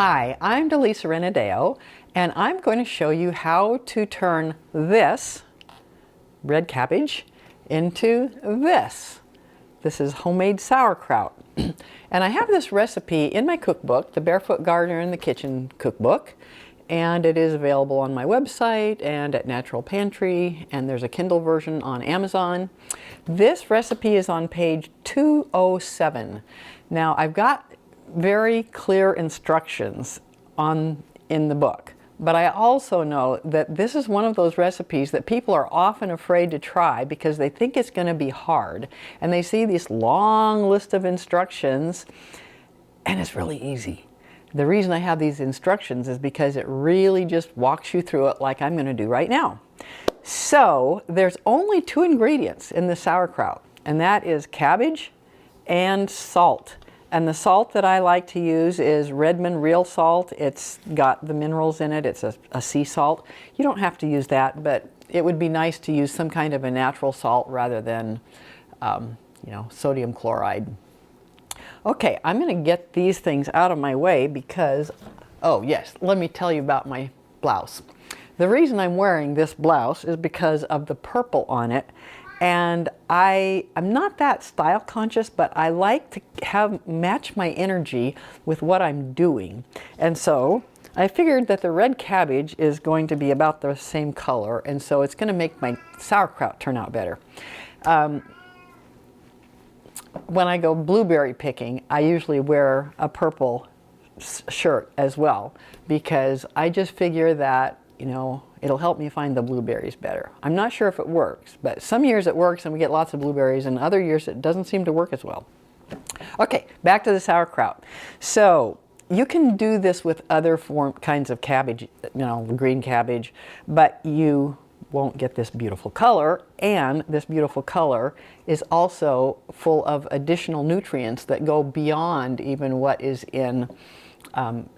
Hi, I'm Delisa Renideo, and I'm going to show you how to turn this red cabbage into this. This is homemade sauerkraut. And I have this recipe in my cookbook, the Barefoot Gardener in the Kitchen cookbook, and it is available on my website and at Natural Pantry, and there's a Kindle version on Amazon. This recipe is on page 207. Now, I've got very clear instructions in the book, but I also know that this is one of those recipes that people are often afraid to try because they think it's going to be hard, and they see this long list of instructions, and it's really easy. The reason I have these instructions is because it really just walks you through it like I'm going to do right now. So there's only 2 ingredients in the sauerkraut, and that is cabbage and salt. And the salt that I like to use is Redmond real salt. It's got the minerals in it. It's a sea salt. You don't have to use that, but it would be nice to use some kind of a natural salt rather than, sodium chloride. Okay, I'm going to get these things out of my way because, oh yes, let me tell you about my blouse. The reason I'm wearing this blouse is because of the purple on it. And I'm not that style conscious, but I like to match my energy with what I'm doing. And so I figured that the red cabbage is going to be about the same color, and so it's going to make my sauerkraut turn out better. When I go blueberry picking, I usually wear a purple shirt as well, because I just figure that, it'll help me find the blueberries better. I'm not sure if it works, but some years it works and we get lots of blueberries, and other years it doesn't seem to work as well. Okay, back to the sauerkraut. So you can do this with other kinds of cabbage, green cabbage, but you won't get this beautiful color, and this beautiful color is also full of additional nutrients that go beyond even what is in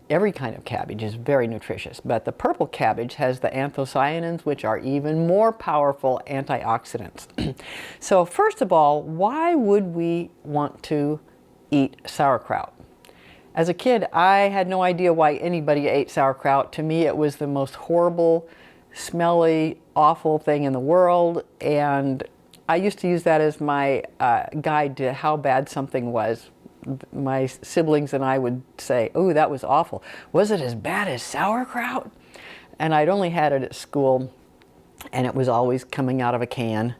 every kind of cabbage. Is very nutritious, but the purple cabbage has the anthocyanins, which are even more powerful antioxidants. So first of all, why would we want to eat sauerkraut? As a kid, I had no idea why anybody ate sauerkraut. To me, it was the most horrible, smelly, awful thing in the world, and I used to use that as my guide to how bad something was. My siblings and I would say, "Oh, that was awful. Was it as bad as sauerkraut?" And I'd only had it at school, and it was always coming out of a can.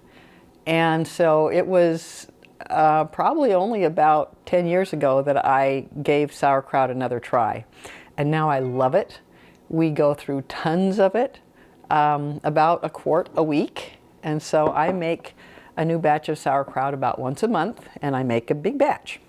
And so it was probably only about 10 years ago that I gave sauerkraut another try. And now I love it. We go through tons of it, about a quart a week. And so I make a new batch of sauerkraut about once a month, and I make a big batch.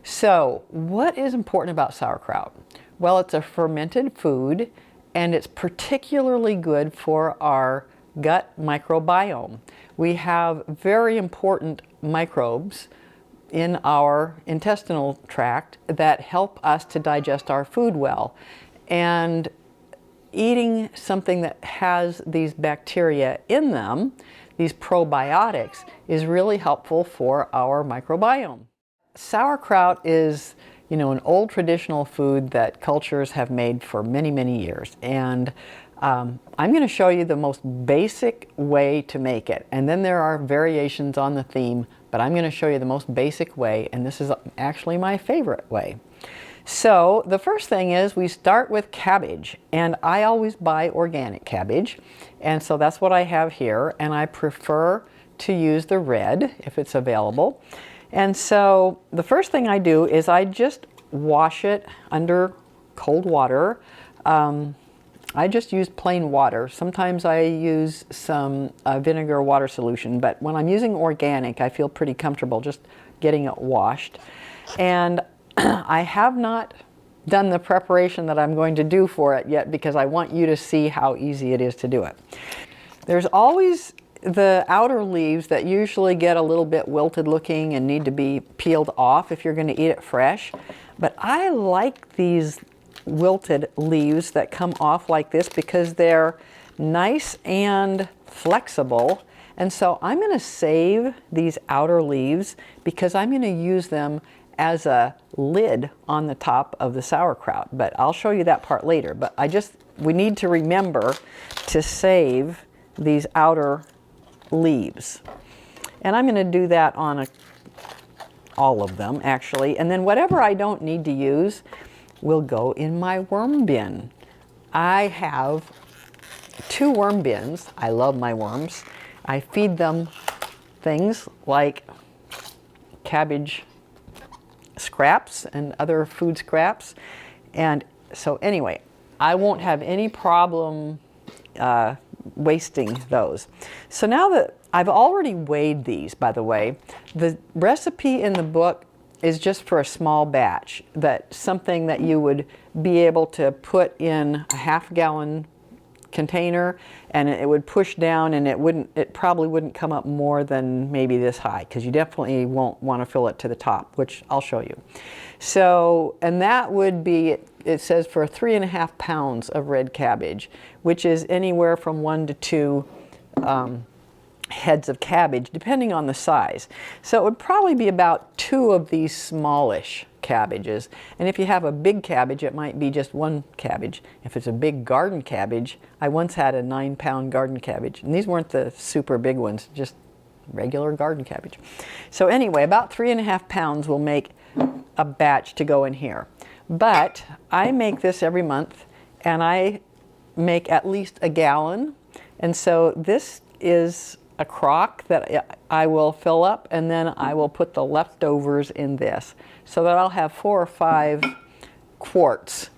So what is important about sauerkraut? Well, it's a fermented food, and it's particularly good for our gut microbiome. We have very important microbes in our intestinal tract that help us to digest our food well. And eating something that has these bacteria in them, these probiotics, is really helpful for our microbiome. Sauerkraut is, an old traditional food that cultures have made for many, many years. And I'm going to show you the most basic way to make it. And then there are variations on the theme, but I'm going to show you the most basic way, and this is actually my favorite way. So the first thing is we start with cabbage, and I always buy organic cabbage, and so that's what I have here, and I prefer to use the red if it's available. And so the first thing I do is I just wash it under cold water. I just use plain water. Sometimes I use some vinegar water solution, but when I'm using organic, I feel pretty comfortable just getting it washed. And I have not done the preparation that I'm going to do for it yet because I want you to see how easy it is to do it. There's always the outer leaves that usually get a little bit wilted looking and need to be peeled off if you're going to eat it fresh. But I like these wilted leaves that come off like this because they're nice and flexible. And so I'm going to save these outer leaves because I'm going to use them as a lid on the top of the sauerkraut, but I'll show you that part later. But we need to remember to save these outer leaves. And I'm going to do that on all of them, actually. And then whatever I don't need to use will go in my worm bin. I have 2 worm bins. I love my worms. I feed them things like cabbage scraps and other food scraps. And so anyway, I won't have any problem wasting those. So now that I've already weighed these, by the way, the recipe in the book is just for a small batch, something that you would be able to put in a half-gallon container, and it would push down, and it probably wouldn't come up more than maybe this high, because you definitely won't want to fill it to the top, which I'll show you. So, and that would be, it says for 3.5 pounds of red cabbage, which is anywhere from 1 to 2 heads of cabbage, depending on the size. So it would probably be about 2 of these smallish cabbages. And if you have a big cabbage, it might be just 1 cabbage. If it's a big garden cabbage, I once had a 9-pound garden cabbage, and these weren't the super big ones, just regular garden cabbage. So anyway, about 3.5 pounds will make a batch to go in here. But I make this every month, and I make at least a gallon. And so this is a crock that I will fill up, and then I will put the leftovers in this, so that I'll have 4 or 5 quarts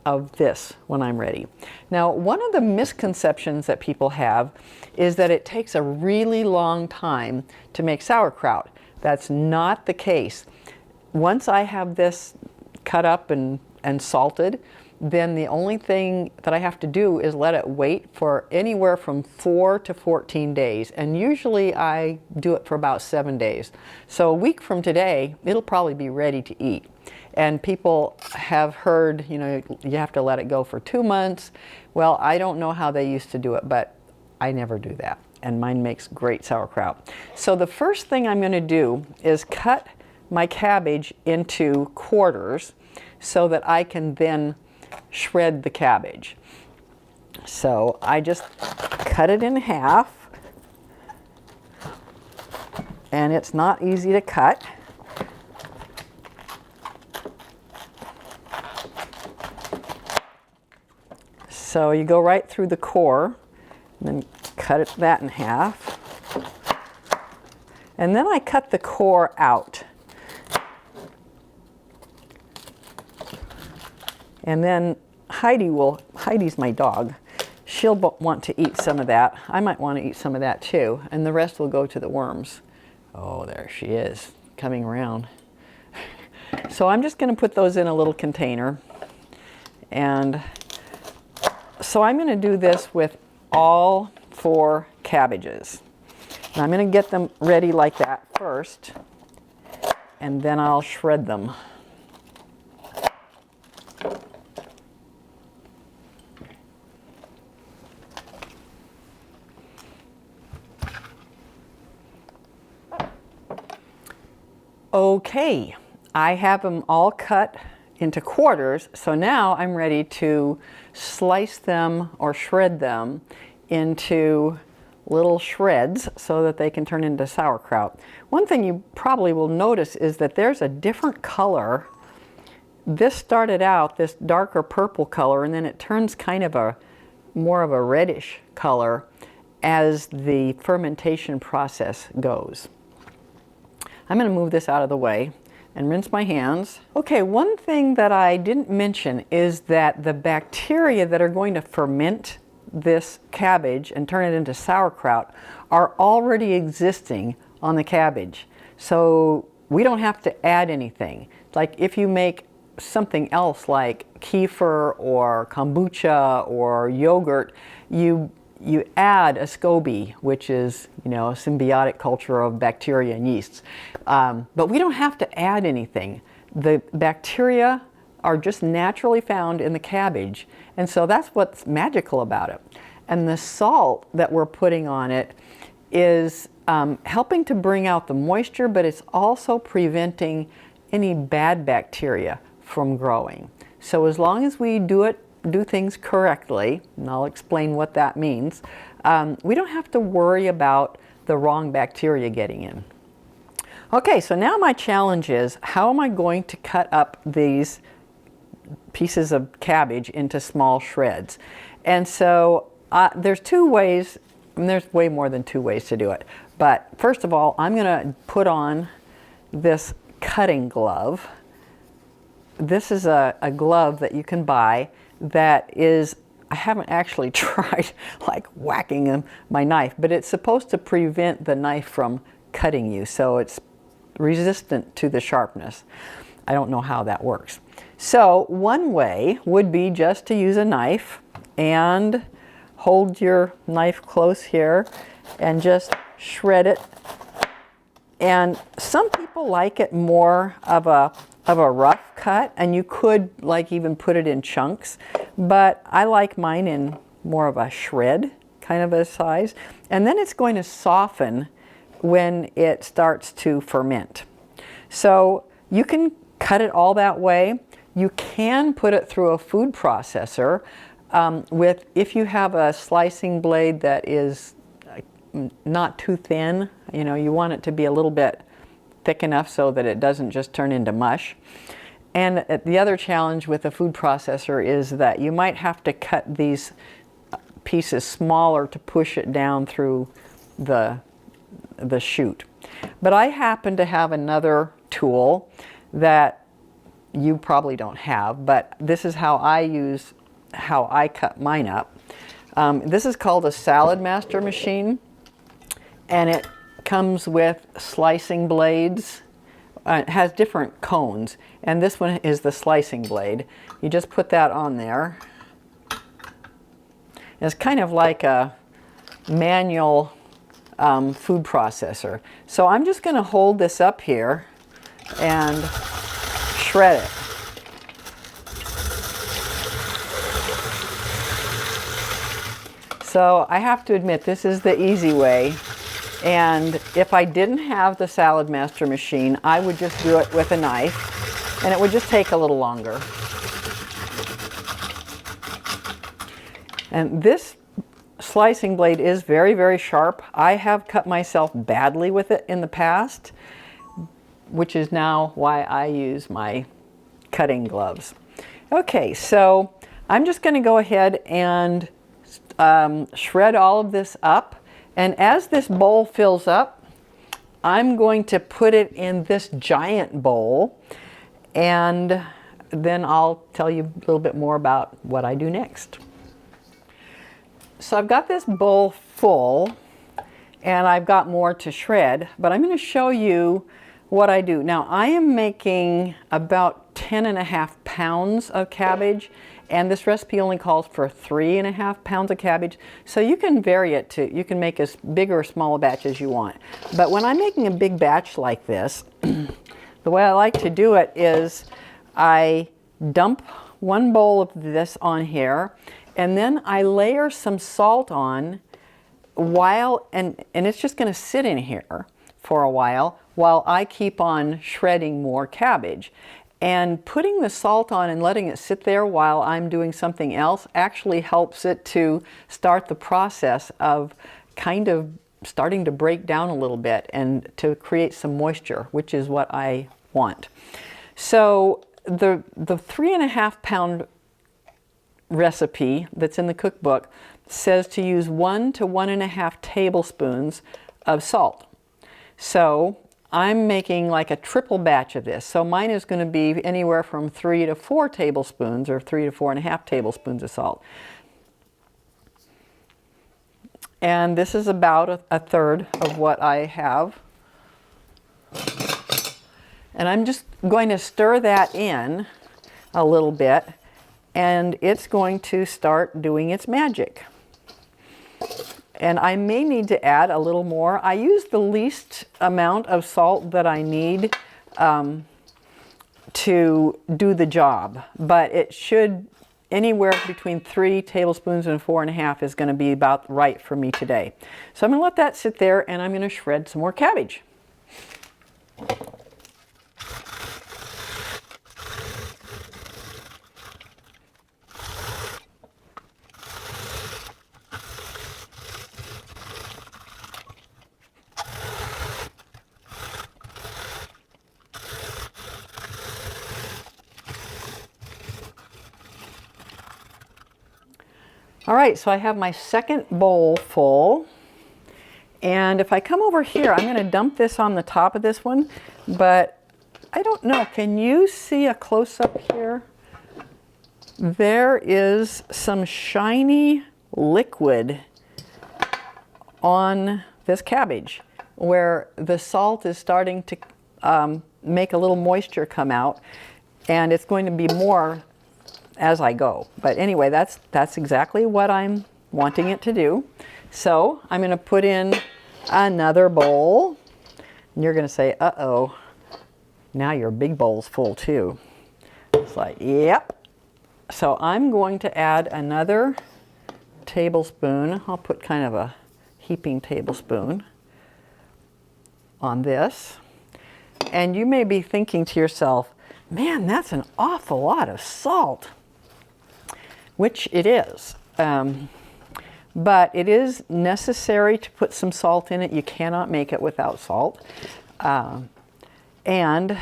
of this when I'm ready. Now, one of the misconceptions that people have is that it takes a really long time to make sauerkraut. That's not the case. Once I have this cut up and salted, then the only thing that I have to do is let it wait for anywhere from 4 to 14 days. And usually I do it for about 7 days. So a week from today, it'll probably be ready to eat. And people have heard, you know, you have to let it go for 2 months. Well, I don't know how they used to do it, but I never do that. And mine makes great sauerkraut. So the first thing I'm going to do is cut my cabbage into quarters so that I can then shred the cabbage. So I just cut it in half, and it's not easy to cut. So you go right through the core, and then cut that in half. And then I cut the core out. And then Heidi's my dog. She'll want to eat some of that. I might want to eat some of that too. And the rest will go to the worms. Oh, there she is, coming around. So I'm just going to put those in a little container. And so I'm going to do this with all 4 cabbages. And I'm going to get them ready like that first, and then I'll shred them. Okay, I have them all cut into quarters, so now I'm ready to slice them or shred them into little shreds so that they can turn into sauerkraut. One thing you probably will notice is that there's a different color. This started out this darker purple color, and then it turns kind of more of a reddish color as the fermentation process goes. I'm going to move this out of the way and rinse my hands. Okay, one thing that I didn't mention is that the bacteria that are going to ferment this cabbage and turn it into sauerkraut are already existing on the cabbage. So we don't have to add anything. Like if you make something else like kefir or kombucha or yogurt, you add a SCOBY, which is, you know, a symbiotic culture of bacteria and yeasts. But we don't have to add anything. The bacteria are just naturally found in the cabbage, and so that's what's magical about it. And the salt that we're putting on it is helping to bring out the moisture, but it's also preventing any bad bacteria from growing. So as long as we do things correctly, and I'll explain what that means, we don't have to worry about the wrong bacteria getting in. Okay, so now my challenge is, how am I going to cut up these pieces of cabbage into small shreds? And so there's two ways, and there's way more than two ways to do it. But first of all, I'm going to put on this cutting glove. This is a glove that you can buy that is, I haven't actually tried like whacking my knife, but it's supposed to prevent the knife from cutting you, so it's resistant to the sharpness. I don't know how that works. So one way would be just to use a knife and hold your knife close here and just shred it. And some people like it more of a rough cut, and you could like even put it in chunks, but I like mine in more of a shred kind of a size. And then it's going to soften when it starts to ferment. So you can cut it all that way. You can put it through a food processor if you have a slicing blade that is not too thin. You know, you want it to be a little bit thick enough so that it doesn't just turn into mush. And the other challenge with a food processor is that you might have to cut these pieces smaller to push it down through the chute. But I happen to have another tool that you probably don't have, but this is how I cut mine up. This is called a Salad Master machine, and it comes with slicing blades. It has different cones, and this one is the slicing blade. You just put that on there. It's kind of like a manual food processor. So I'm just going to hold this up here and shred it. So I have to admit, this is the easy way. And if I didn't have the Salad Master machine, I would just do it with a knife, and it would just take a little longer. And this slicing blade is very, very sharp. I have cut myself badly with it in the past, which is now why I use my cutting gloves. Okay, so I'm just going to go ahead and shred all of this up. And as this bowl fills up, I'm going to put it in this giant bowl, and then I'll tell you a little bit more about what I do next. So I've got this bowl full, and I've got more to shred, but I'm going to show you what I do. Now, I am making about 10.5 pounds of cabbage, and this recipe only calls for 3.5 pounds of cabbage, so you can vary it to, you can make as big or small a batch as you want. But when I'm making a big batch like this, the way I like to do it is I dump one bowl of this on here, and then I layer some salt on and it's just going to sit in here for a while I keep on shredding more cabbage. And putting the salt on and letting it sit there while I'm doing something else actually helps it to start the process of kind of starting to break down a little bit and to create some moisture, which is what I want. So the 3.5 pound recipe that's in the cookbook says to use 1 to 1.5 tablespoons of salt. So I'm making like a triple batch of this. So mine is going to be anywhere from 3 to 4 tablespoons or 3 to 4.5 tablespoons of salt. And this is about a third of what I have. And I'm just going to stir that in a little bit, and it's going to start doing its magic. And I may need to add a little more. I use the least amount of salt that I need to do the job, but it should, anywhere between 3 tablespoons and 4.5 is going to be about right for me today. So I'm going to let that sit there, and I'm going to shred some more cabbage. All right, so I have my second bowl full. And if I come over here, I'm going to dump this on the top of this one, but I don't know, can you see a close-up here? There is some shiny liquid on this cabbage where the salt is starting to make a little moisture come out, and it's going to be more as I go. But anyway, that's exactly what I'm wanting it to do. So I'm going to put in another bowl, and you're going to say, uh-oh, now your big bowl's full too. It's like, yep. So I'm going to add another tablespoon. I'll put kind of a heaping tablespoon on this. And you may be thinking to yourself, man, that's an awful lot of salt, which it is. But it is necessary to put some salt in it. You cannot make it without salt. And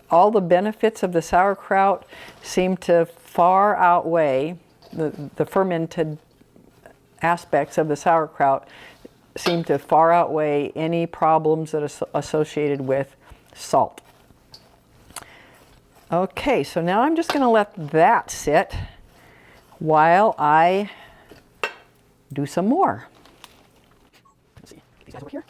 all the benefits of the sauerkraut seem to far outweigh the fermented aspects of the sauerkraut seem to far outweigh any problems that are associated with salt. Okay, so now I'm just going to let that sit while I do some more. Let's see, get these guys over here.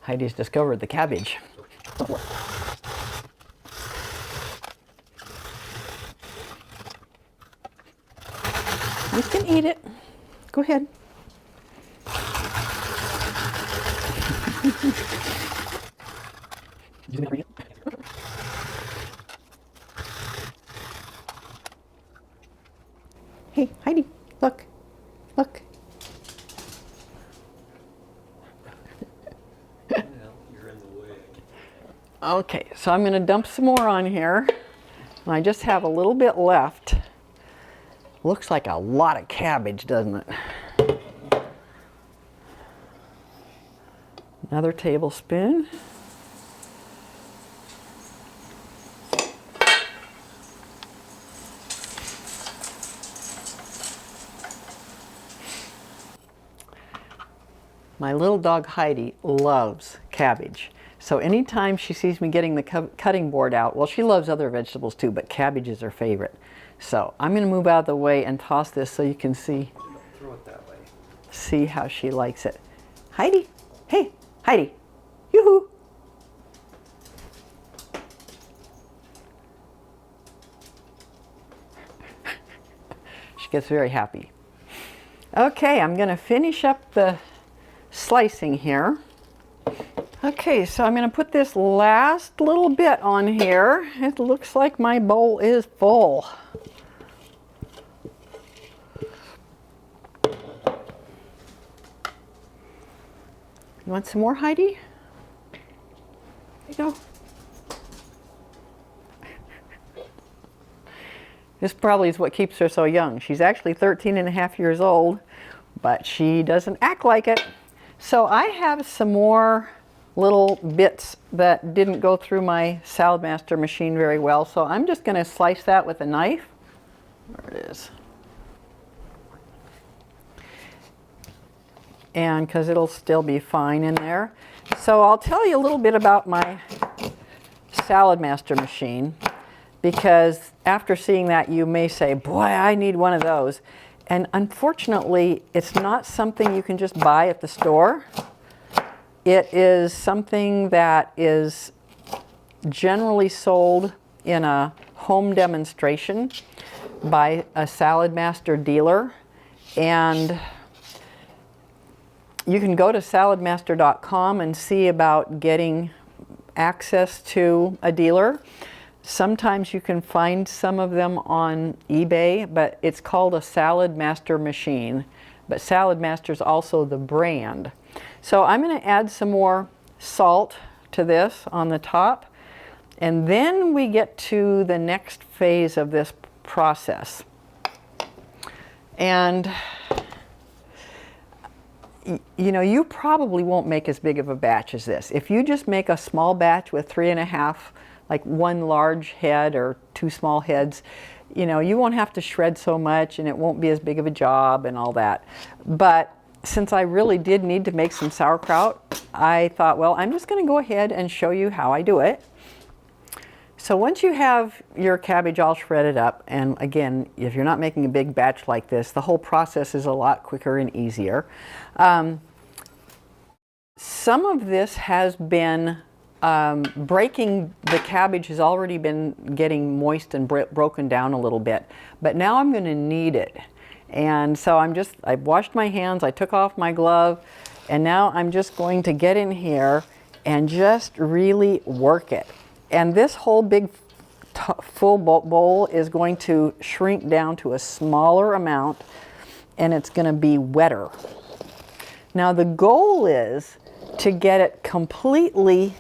Heidi's discovered the cabbage. You can eat it. Go ahead. Hey, Heidi, look, look. You're in the way. Okay, so I'm going to dump some more on here. And I just have a little bit left. Looks like a lot of cabbage, doesn't it? Another tablespoon. My little dog Heidi loves cabbage. So anytime she sees me getting the cutting board out, well, she loves other vegetables too, but cabbage is her favorite. So I'm going to move out of the way and toss this so you can see. Throw it that way. See how she likes it. Heidi, hey, Heidi, yoo-hoo. She gets very happy. Okay, I'm going to finish up the slicing here. Okay, so I'm going to put this last little bit on here. It looks like my bowl is full. You want some more, Heidi? There you go. This probably is what keeps her so young. She's actually 13 and a half years old, but she doesn't act like it. So I have some more little bits that didn't go through my Salad Master machine very well, so I'm just going to slice that with a knife. There it is. And because it'll still be fine in there. So I'll tell you a little bit about my Salad Master machine, because after seeing that you may say, boy, I need one of those. And unfortunately, it's not something you can just buy at the store. It is something that is generally sold in a home demonstration by a Salad Master dealer. And you can go to saladmaster.com and see about getting access to a dealer. Sometimes you can find some of them on eBay, but it's called a Salad Master machine. But Salad Master is also the brand. So I'm going to add some more salt to this on the top. And then we get to the next phase of this process. And you know, you probably won't make as big of a batch as this. If you just make a small batch with 3.5, like one large head or 2 small heads, you know, you won't have to shred so much and it won't be as big of a job and all that. But since I really did need to make some sauerkraut, I thought, well, I'm just going to go ahead and show you how I do it. So once you have your cabbage all shredded up, and again, if you're not making a big batch like this, the whole process is a lot quicker and easier. Some of this has been breaking, the cabbage has already been getting moist and broken down a little bit, but now I'm going to knead it. And so I've washed my hands, I took off my glove, and now I'm just going to get in here and just really work it. And this whole big full bowl is going to shrink down to a smaller amount, and it's going to be wetter. Now the goal is to get it completely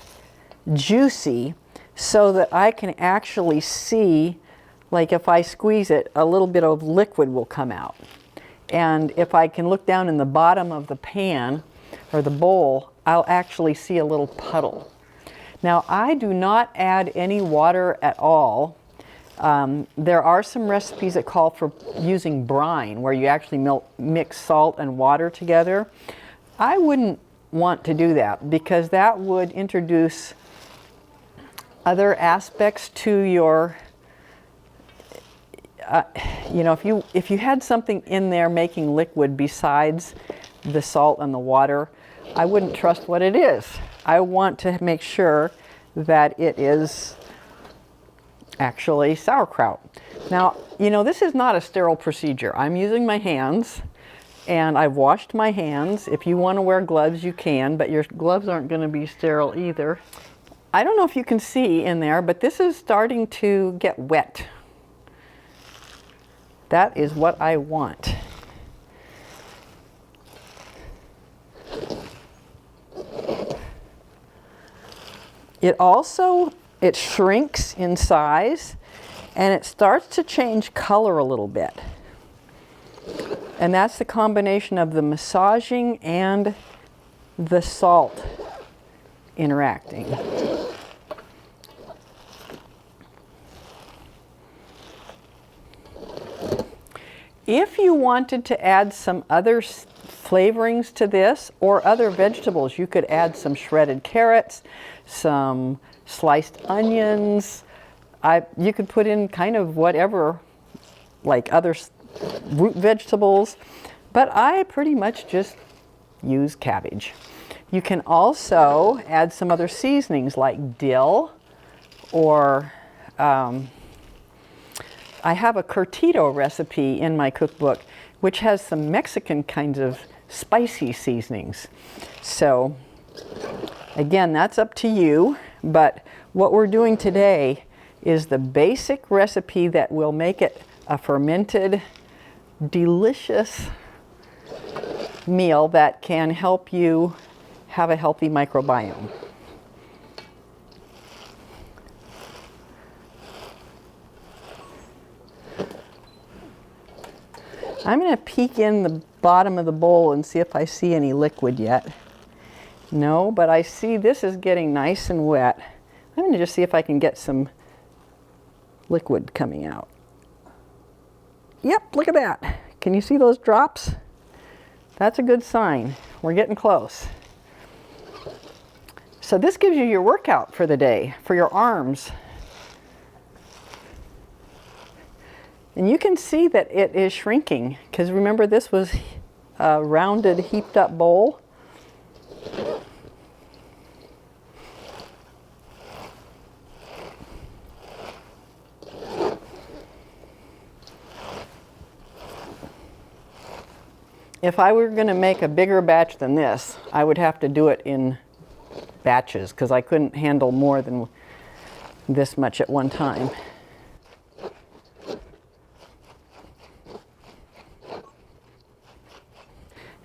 juicy so that I can actually see, like if I squeeze it, a little bit of liquid will come out. And if I can look down in the bottom of the pan or the bowl, I'll actually see a little puddle. Now I do not add any water at all. There are some recipes that call for using brine, where you actually mix salt and water together. I wouldn't want to do that because that would introduce other aspects to your, you know, if you had something in there making liquid besides the salt and the water, I wouldn't trust what it is. I want to make sure that it is actually sauerkraut. Now, you know, this is not a sterile procedure. I'm using my hands and I've washed my hands. If you want to wear gloves, you can, but your gloves aren't going to be sterile either. I don't know if you can see in there, but this is starting to get wet. That is what I want. It shrinks in size and it starts to change color a little bit. And that's the combination of the massaging and the salt interacting. If you wanted to add some other flavorings to this or other vegetables, you could add some shredded carrots, some sliced onions. You could put in kind of whatever, like other root vegetables, but I pretty much just use cabbage. You can also add some other seasonings like dill, or I have a curtido recipe in my cookbook which has some Mexican kinds of spicy seasonings. So again, that's up to you, but what we're doing today is the basic recipe that will make it a fermented, delicious meal that can help you have a healthy microbiome. I'm going to peek in the bottom of the bowl and see if I see any liquid yet. No, but I see this is getting nice and wet. I'm going to just see if I can get some liquid coming out. Yep, look at that. Can you see those drops? That's a good sign. We're getting close. So this gives you your workout for the day, for your arms. And you can see that it is shrinking, because remember this was a rounded, heaped up bowl. If I were going to make a bigger batch than this, I would have to do it in batches, because I couldn't handle more than this much at one time.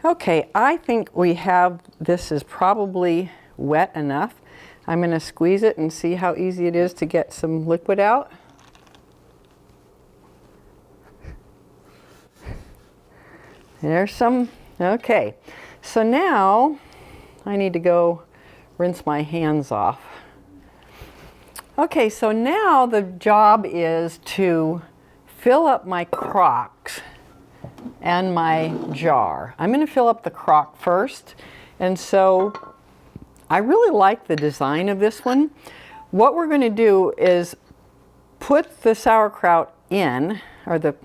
Okay, I think this is probably wet enough. I'm going to squeeze it and see how easy it is to get some liquid out. There's some, okay. So now I need to go rinse my hands off. Okay, so now the job is to fill up my crocks and my jar. I'm going to fill up the crock first. And so I really like the design of this one. What we're going to do is put the sauerkraut in, or the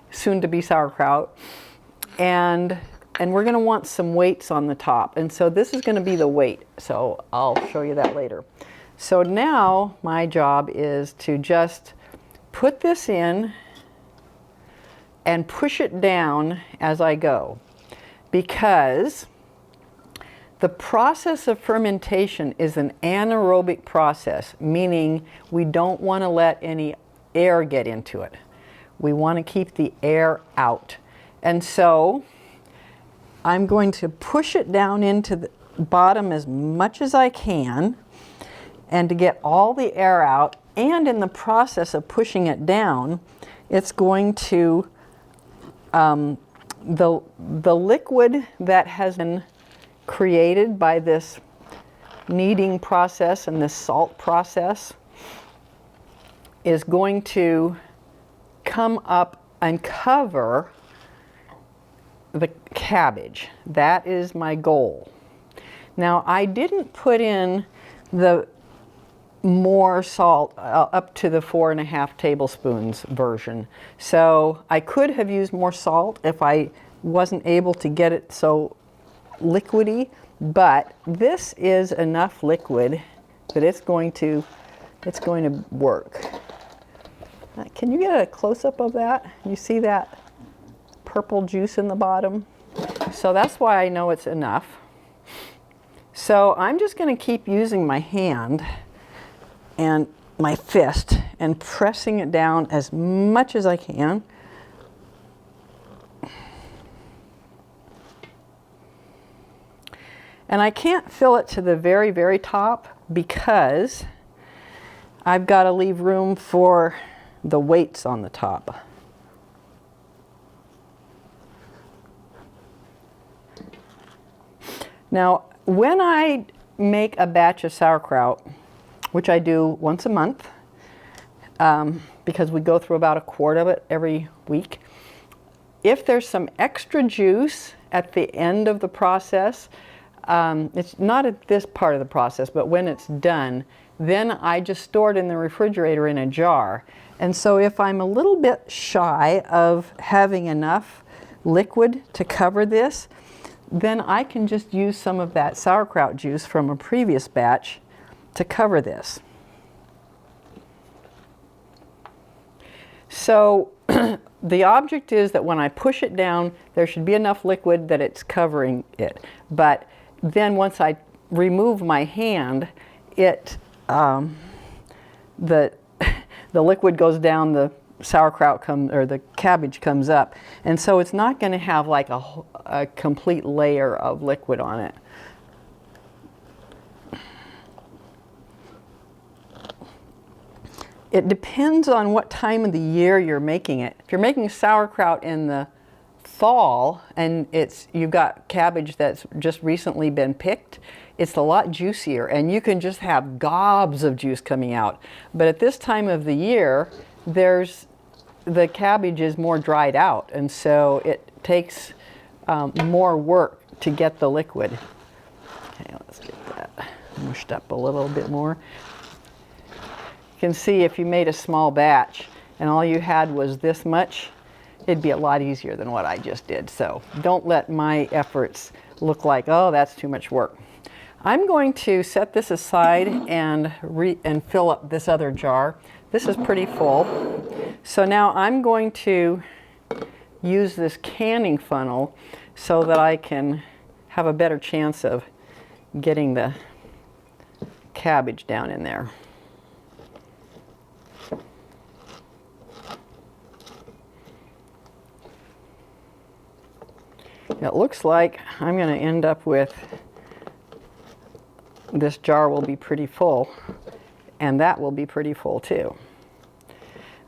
soon-to-be sauerkraut, and we're going to want some weights on the top. And so this is going to be the weight. So I'll show you that later. So now my job is to just put this in and push it down as I go, because the process of fermentation is an anaerobic process, meaning we don't want to let any air get into it. We want to keep the air out. And so I'm going to push it down into the bottom as much as I can, and to get all the air out. And in the process of pushing it down, it's going to, the liquid that has been created by this kneading process and this salt process is going to come up and cover the cabbage. That is my goal. Now, I didn't put in the more salt up to the 4.5 tablespoons version. So I could have used more salt if I wasn't able to get it so liquidy, but this is enough liquid that it's going to work. Can you get a close-up of that? You see that purple juice in the bottom? So that's why I know it's enough. So I'm just going to keep using my hand and my fist and pressing it down as much as I can. And I can't fill it to the very, very top because I've got to leave room for the weights on the top. Now, when I make a batch of sauerkraut, which I do once a month, because we go through about a quart of it every week, if there's some extra juice at the end of the process, it's not at this part of the process, but when it's done, then I just store it in the refrigerator in a jar. And so if I'm a little bit shy of having enough liquid to cover this, then I can just use some of that sauerkraut juice from a previous batch to cover this. So the object is that when I push it down, there should be enough liquid that it's covering it. But then once I remove my hand, the liquid goes down, the sauerkraut or the cabbage comes up, and so it's not going to have like a complete layer of liquid on it. It depends on what time of the year you're making it. If you're making sauerkraut in the fall and you've got cabbage that's just recently been picked, it's a lot juicier and you can just have gobs of juice coming out. But at this time of the year, the cabbage is more dried out, and so it takes more work to get the liquid. Okay, let's get that mushed up a little bit more. You can see if you made a small batch and all you had was this much, it'd be a lot easier than what I just did. So don't let my efforts look like, oh, that's too much work. I'm going to set this aside and fill up this other jar. This is pretty full. So now I'm going to use this canning funnel so that I can have a better chance of getting the cabbage down in there. It looks like I'm going to end up with, this jar will be pretty full, and that will be pretty full too.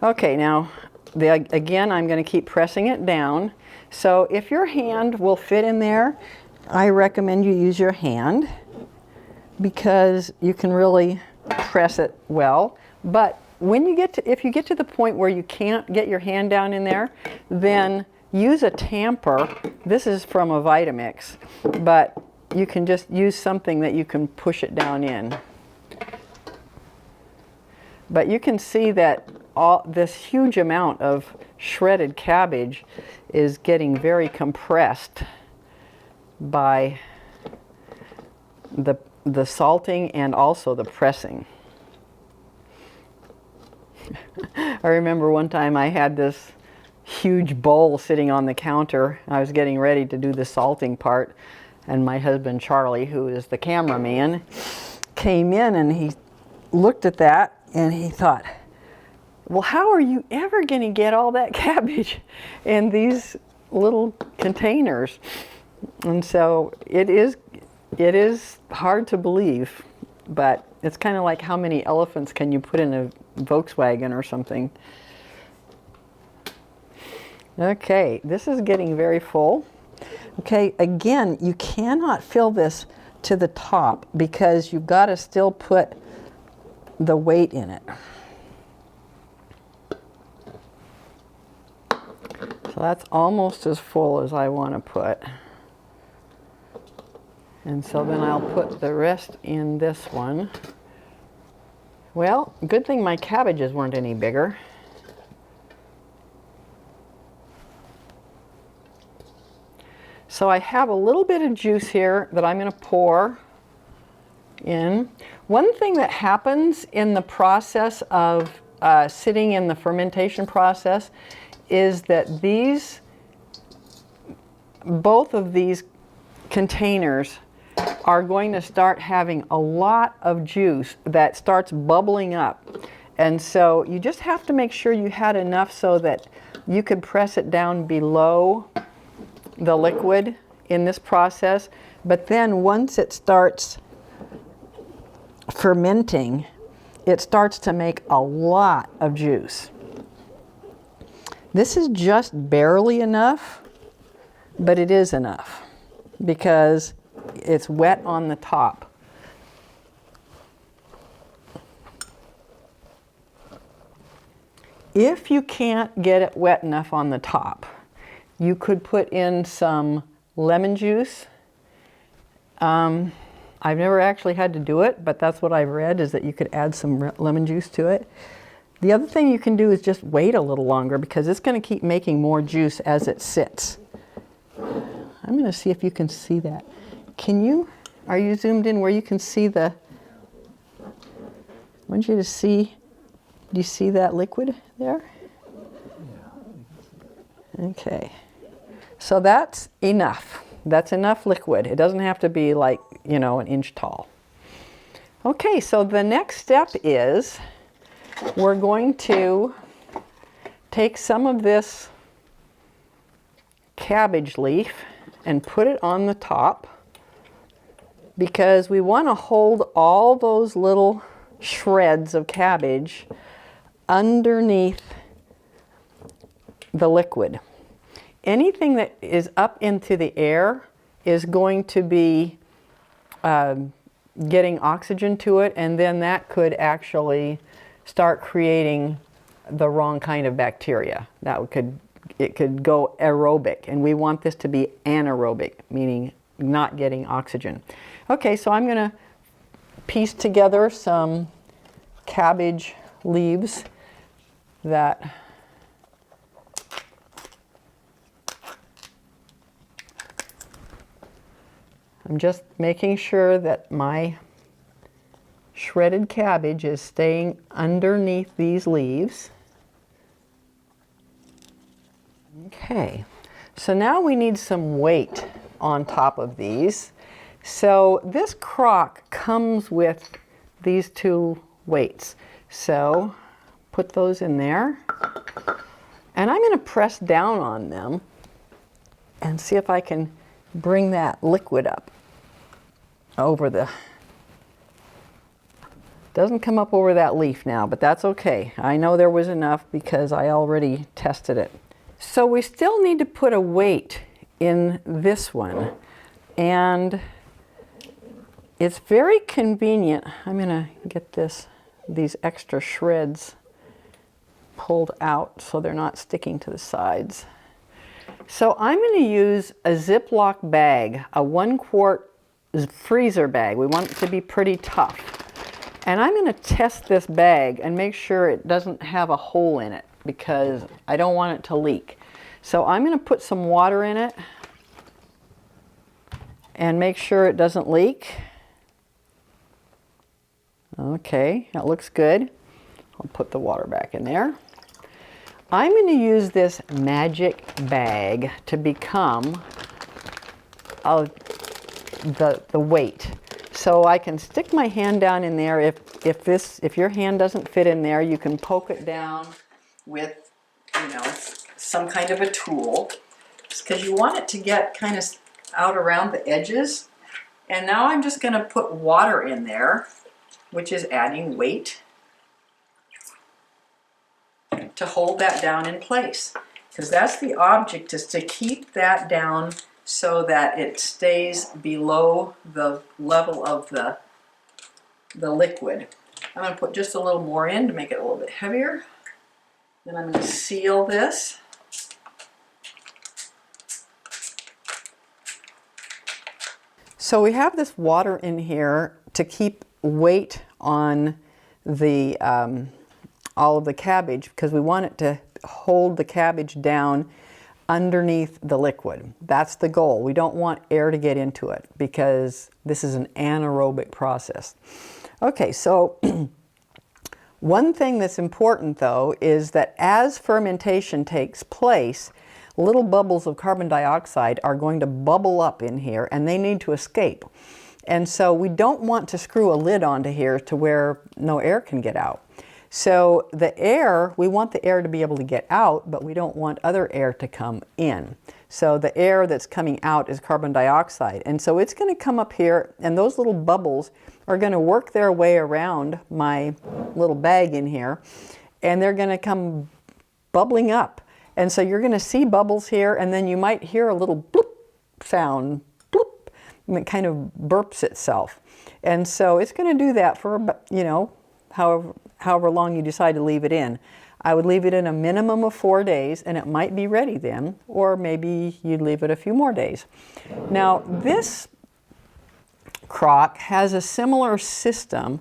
Okay, now again, I'm going to keep pressing it down. So if your hand will fit in there, I recommend you use your hand because you can really press it well. But when you get to, if you get to the point where you can't get your hand down in there, then use a tamper. This is from a Vitamix, but you can just use something that you can push it down in. But you can see that all this huge amount of shredded cabbage is getting very compressed by the salting and also the pressing. I remember one time I had this huge bowl sitting on the counter. I was getting ready to do the salting part, and my husband Charlie, who is the cameraman, came in and he looked at that and he thought, well, how are you ever going to get all that cabbage in these little containers? And so it is hard to believe, but it's kind of like how many elephants can you put in a Volkswagen or something. Okay, this is getting very full. Okay, again, you cannot fill this to the top because you've got to still put the weight in it. So that's almost as full as I want to put. And so then I'll put the rest in this one. Well, good thing my cabbages weren't any bigger. So I have a little bit of juice here that I'm going to pour in. One thing that happens in the process of sitting in the fermentation process is that both of these containers are going to start having a lot of juice that starts bubbling up. And so you just have to make sure you had enough so that you could press it down below the liquid in this process. But then once it starts fermenting, it starts to make a lot of juice. This is just barely enough, but it is enough because it's wet on the top. If you can't get it wet enough on the top, you could put in some lemon juice. I've never actually had to do it, but that's what I've read, is that you could add some lemon juice to it. The other thing you can do is just wait a little longer because it's going to keep making more juice as it sits. I'm going to see if you can see that. Are you zoomed in where you can see I want you to see, do you see that liquid there? Okay. So that's enough. That's enough liquid. It doesn't have to be like, an inch tall. Okay, so the next step is we're going to take some of this cabbage leaf and put it on the top because we want to hold all those little shreds of cabbage underneath the liquid. Anything that is up into the air is going to be getting oxygen to it, and then that could actually start creating the wrong kind of bacteria. It could go aerobic, and we want this to be anaerobic, meaning not getting oxygen. Okay, so I'm going to piece together some cabbage leaves that I'm just making sure that my shredded cabbage is staying underneath these leaves. Okay, so now we need some weight on top of these. So this crock comes with these two weights. So put those in there. And I'm going to press down on them and see if I can bring that liquid up over the Doesn't come up over that leaf now, but that's okay. I know there was enough because I already tested it. So we still need to put a weight in this one, and it's very convenient. I'm gonna get these extra shreds pulled out so they're not sticking to the sides. So I'm going to use a Ziploc bag, a 1-quart freezer bag. We want it to be pretty tough. And I'm going to test this bag and make sure it doesn't have a hole in it because I don't want it to leak. So I'm going to put some water in it and make sure it doesn't leak. Okay, that looks good. I'll put the water back in there. I'm going to use this magic bag to become the weight. So I can stick my hand down in there. If your hand doesn't fit in there, you can poke it down with, some kind of a tool, because you want it to get kind of out around the edges. And now I'm just going to put water in there, which is adding weight, to hold that down in place, because that's the object, is to keep that down so that it stays below the level of the liquid. I'm going to put just a little more in to make it a little bit heavier. Then I'm going to seal this. So we have this water in here to keep weight on the all of the cabbage, because we want it to hold the cabbage down underneath the liquid. That's the goal. We don't want air to get into it because this is an anaerobic process. Okay, so one thing that's important though is that as fermentation takes place, little bubbles of carbon dioxide are going to bubble up in here and they need to escape. And so we don't want to screw a lid onto here to where no air can get out. So the air, we want the air to be able to get out, but we don't want other air to come in. So the air that's coming out is carbon dioxide. And so it's going to come up here, and those little bubbles are going to work their way around my little bag in here, and they're going to come bubbling up. And so you're going to see bubbles here, and then you might hear a little bloop sound, bloop, and it kind of burps itself. And so it's going to do that for, however long you decide to leave it in. I would leave it in a minimum of 4 days, and it might be ready then, or maybe you'd leave it a few more days. Now this crock has a similar system,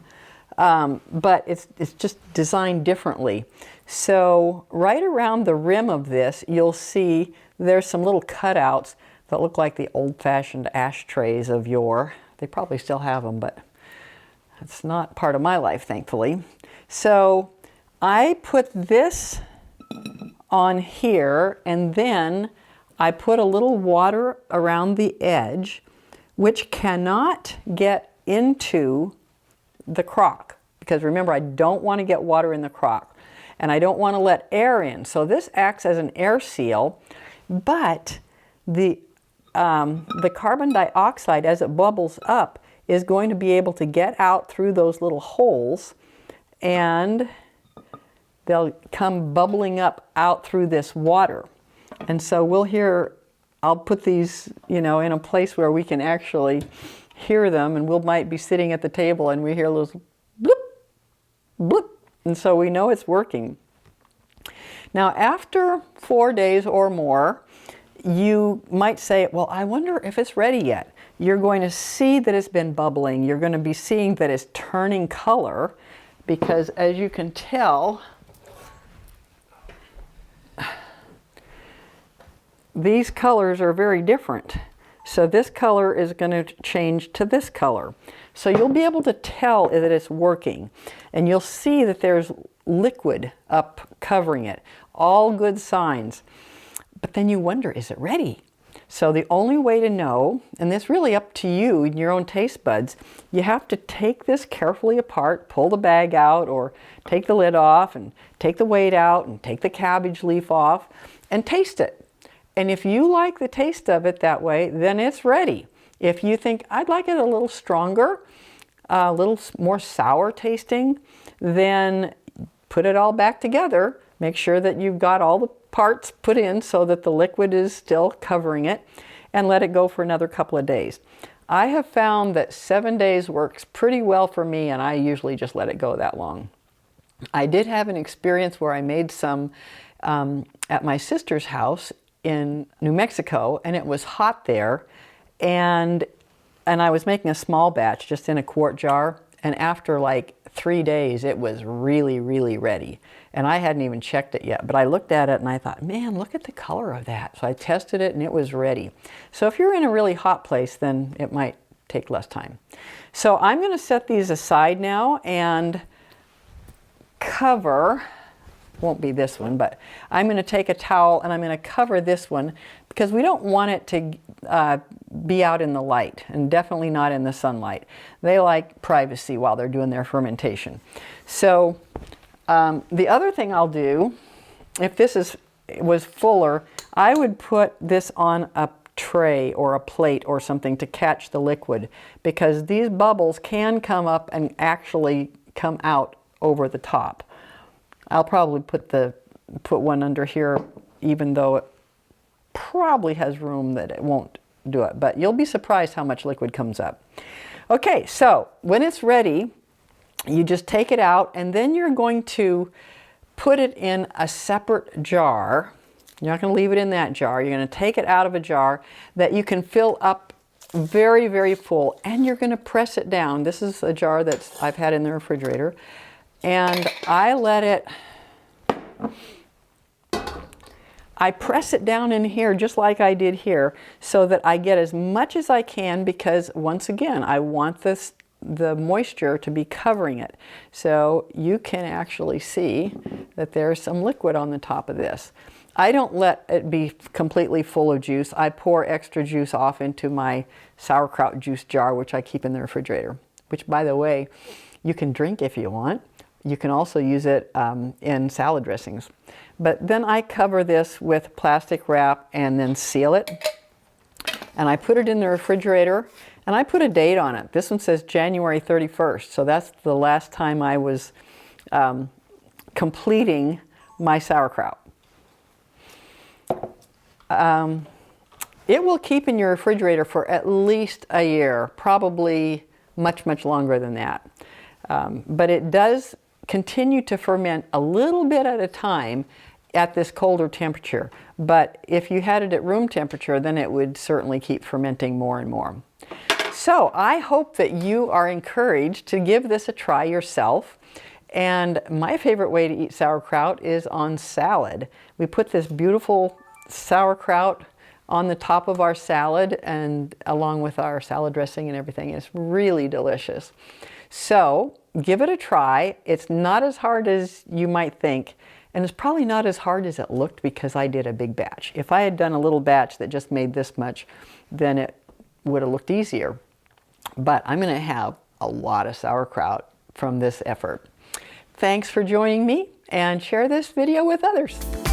but it's just designed differently. So right around the rim of this, you'll see there's some little cutouts that look like the old-fashioned ashtrays of yore. They probably still have them, but it's not part of my life, thankfully. So I put this on here, and then I put a little water around the edge, which cannot get into the crock, because remember, I don't want to get water in the crock, and I don't want to let air in. So this acts as an air seal, but the carbon dioxide, as it bubbles up, is going to be able to get out through those little holes, and they'll come bubbling up out through this water. And so we'll hear, I'll put these, in a place where we can actually hear them, and we might be sitting at the table and we hear those bloop, bloop, and so we know it's working. Now after 4 days or more, you might say, well, I wonder if it's ready yet. You're going to see that it's been bubbling. You're going to be seeing that it's turning color, because as you can tell, these colors are very different. So this color is going to change to this color. So you'll be able to tell that it's working, and you'll see that there's liquid up covering it. All good signs. But then you wonder, is it ready? So the only way to know, and this is really up to you and your own taste buds, you have to take this carefully apart, pull the bag out, or take the lid off, and take the weight out, and take the cabbage leaf off, and taste it. And if you like the taste of it that way, then it's ready. If you think, I'd like it a little stronger, a little more sour tasting, then put it all back together. Make sure that you've got all the parts put in so that the liquid is still covering it, and let it go for another couple of days. I have found that 7 days works pretty well for me, and I usually just let it go that long. I did have an experience where I made some at my sister's house in New Mexico, and it was hot there, and I was making a small batch just in a quart jar, and after like 3 days it was really, really ready, and I hadn't even checked it yet, but I looked at it and I thought, man, look at the color of that. So I tested it and it was ready. So if you're in a really hot place, then it might take less time. So I'm going to set these aside now and cover, won't be this one, but I'm going to take a towel and I'm going to cover this one because we don't want it to be out in the light, and definitely not in the sunlight. They like privacy while they're doing their fermentation. So the other thing I'll do, if this was fuller, I would put this on a tray or a plate or something to catch the liquid, because these bubbles can come up and actually come out over the top. I'll probably put one under here, even though it probably has room that it won't do it, but you'll be surprised how much liquid comes up. Okay, so when it's ready, you just take it out, and then you're going to put it in a separate jar. You're not going to leave it in that jar. You're going to take it out of a jar that you can fill up very, very full, and you're going to press it down. This is a jar that I've had in the refrigerator, and I press it down in here just like I did here, so that I get as much as I can, because once again, I want the moisture to be covering it. So you can actually see that there's some liquid on the top of this. I don't let it be completely full of juice. I pour extra juice off into my sauerkraut juice jar, which I keep in the refrigerator, which, by the way, you can drink if you want. You can also use it in salad dressings. But then I cover this with plastic wrap and then seal it. And I put it in the refrigerator, and I put a date on it. This one says January 31st, so that's the last time I was completing my sauerkraut. It will keep in your refrigerator for at least a year, probably much, much longer than that. But it does continue to ferment a little bit at a time at this colder temperature. But if you had it at room temperature, then it would certainly keep fermenting more and more. So I hope that you are encouraged to give this a try yourself. And my favorite way to eat sauerkraut is on salad. We put this beautiful sauerkraut on the top of our salad, and along with our salad dressing and everything. It's really delicious. So give it a try. It's not as hard as you might think, and it's probably not as hard as it looked, because I did a big batch. If I had done a little batch that just made this much, then it would have looked easier. But I'm going to have a lot of sauerkraut from this effort. Thanks for joining me, and share this video with others.